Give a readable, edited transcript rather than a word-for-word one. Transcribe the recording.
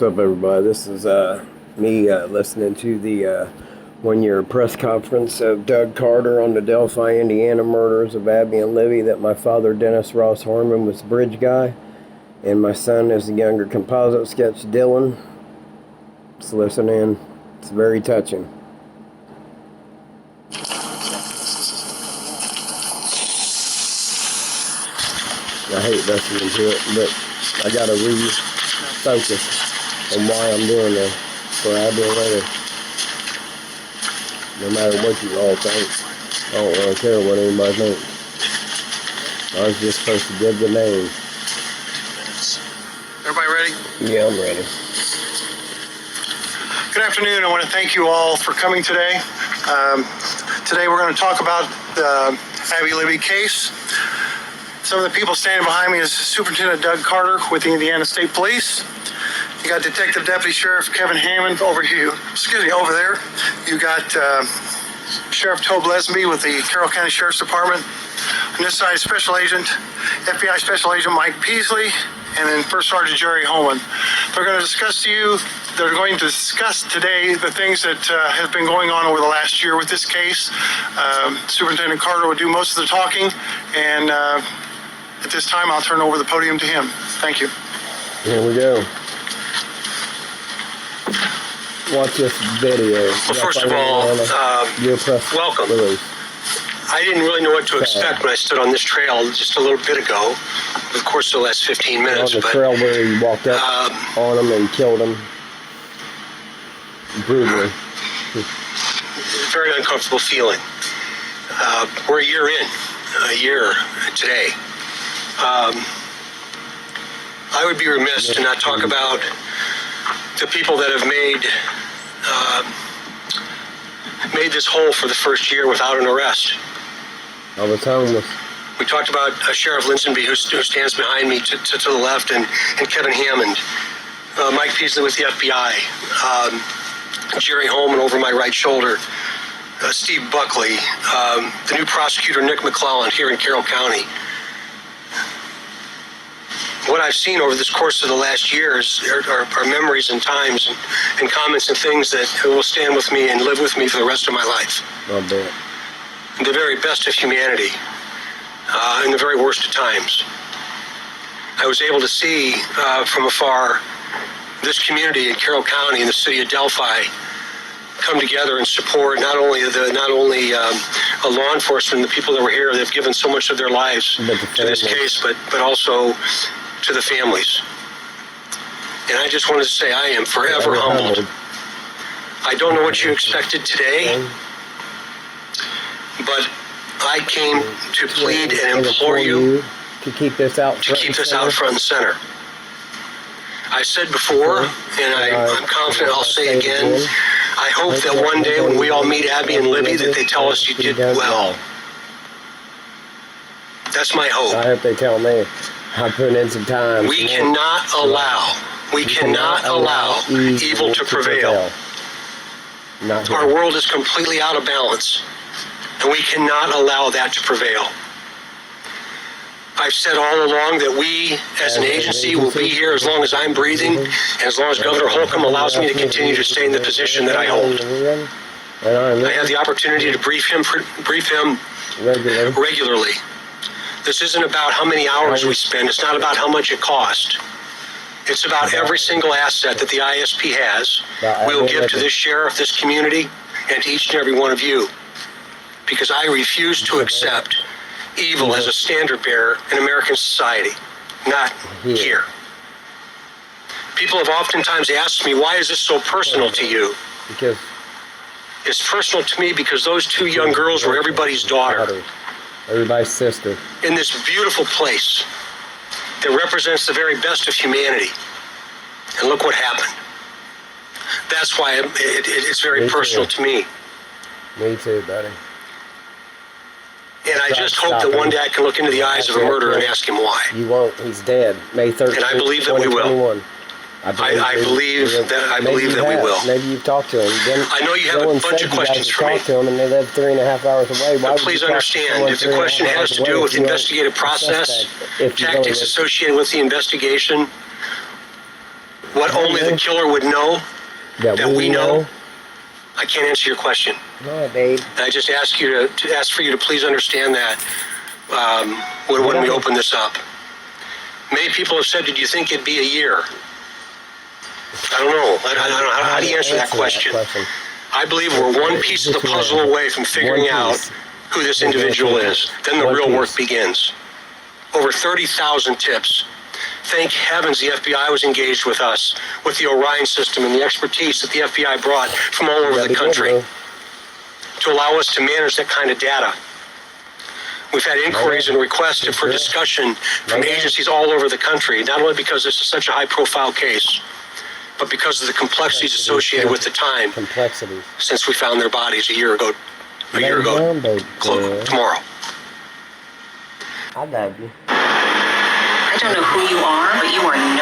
What's up, everybody? This is me listening to the one-year press conference of Doug Carter on the Delphi, Indiana murders of Abby and Libby, that my father, Dennis Ross Harmon, was the bridge guy, and my son is the younger composite sketch, Dylan. Just listen in. It's very touching. I hate listening to it, but I gotta refocus on why I'm doing this for Abby and Libby. No matter what you all think, I don't really care what anybody thinks. I was just supposed to give the name. Everybody ready? Yeah, I'm ready. Good afternoon. I want to thank you all for coming today. Today we're going to talk about the Abby Libby case. Some of the people standing behind me is Superintendent Doug Carter with the Indiana State Police. You got Detective Deputy Sheriff Kevin Hammond over there. You got Sheriff Tobe Lesby with the Carroll County Sheriff's Department. On this side, FBI Special Agent Mike Peasley, and then First Sergeant Jerry Holman. They're going to discuss today the things that have been going on over the last year with this case. Superintendent Carter will do most of the talking, and at this time I'll turn over the podium to him. Thank you. Here we go. Watch this video. Well, first of all, welcome. Release. I didn't really know what to expect when I stood on this trail just a little bit ago. Of course, the last 15 minutes. On the trail where you walked up on them and killed them brutally. Very uncomfortable feeling. We're a year today. I would be remiss to not talk about the people that have made this whole for the first year without an arrest. I was homeless. We talked about Sheriff Linsonby, who stands behind me to the left, and Kevin Hammond, Mike Peasley with the FBI, Jerry Holman over my right shoulder, Steve Buckley, the new prosecutor Nick McClellan here in Carroll County. What I've seen over this course of the last years are memories and times and comments and things that will stand with me and live with me for the rest of my life. I'll bet. The very best of humanity in the very worst of times. I was able to see from afar this community in Carroll County in the city of Delphi come together and support not only law enforcement and the people that were here that have given so much of their lives to this case, but also to the families. And I just wanted to say I am forever humbled. I don't know what you expected today, but I came to plead and implore you to keep this out front and center. I said before, and I'm confident I'll say again, I hope that one day when we all meet Abby and Libby that they tell us you did well. That's my hope. I hope they tell me I put in some time. We cannot allow evil to prevail. Our world is completely out of balance, and we cannot allow that to prevail. I've said all along that we, as an agency, will be here as long as I'm breathing, and as long as Governor Holcomb allows me to continue to stay in the position that I hold. I have the opportunity to brief him regularly. This isn't about how many hours we spend. It's not about how much it costs. It's about every single asset that the ISP has. We'll give to this sheriff, this community, and to each and every one of you. Because I refuse to accept evil as a standard bearer in American society. Not here. People have oftentimes asked me, why is this so personal to you? Because it's personal to me because those two young girls were everybody's daughter. Everybody's sister. In this beautiful place that represents the very best of humanity. And look what happened. That's why it's very personal to me. Me too, buddy. And I just hope that one day I can look into the eyes of a murderer and ask him why. You won't. He's dead. May 13th, and I believe that we will. I believe that we will. Maybe you've talked to him. I know you have a bunch of questions for me. Talk to him, and they live 3.5 hours away. But please understand, if the question has to do with the investigative process, tactics associated with the investigation, what that only the killer would know, that we know, I can't answer your question. No, babe. I just ask you to ask for you to please understand that when we open this up. Many people have said, "Did you think it'd be a year?" I don't know. I don't know. How do you answer that question? I believe we're one piece of the puzzle away from figuring out who this individual is. Then the real work begins. Over 30,000 tips. Thank heavens the FBI was engaged with us, with the Orion system and the expertise that the FBI brought from all over the country to allow us to manage that kind of data. We've had inquiries and requests for discussion from agencies all over the country, not only because this is such a high-profile case, but because of the complexities associated with the time since we found their bodies a year ago tomorrow. I love you. I don't know who you are, but you are no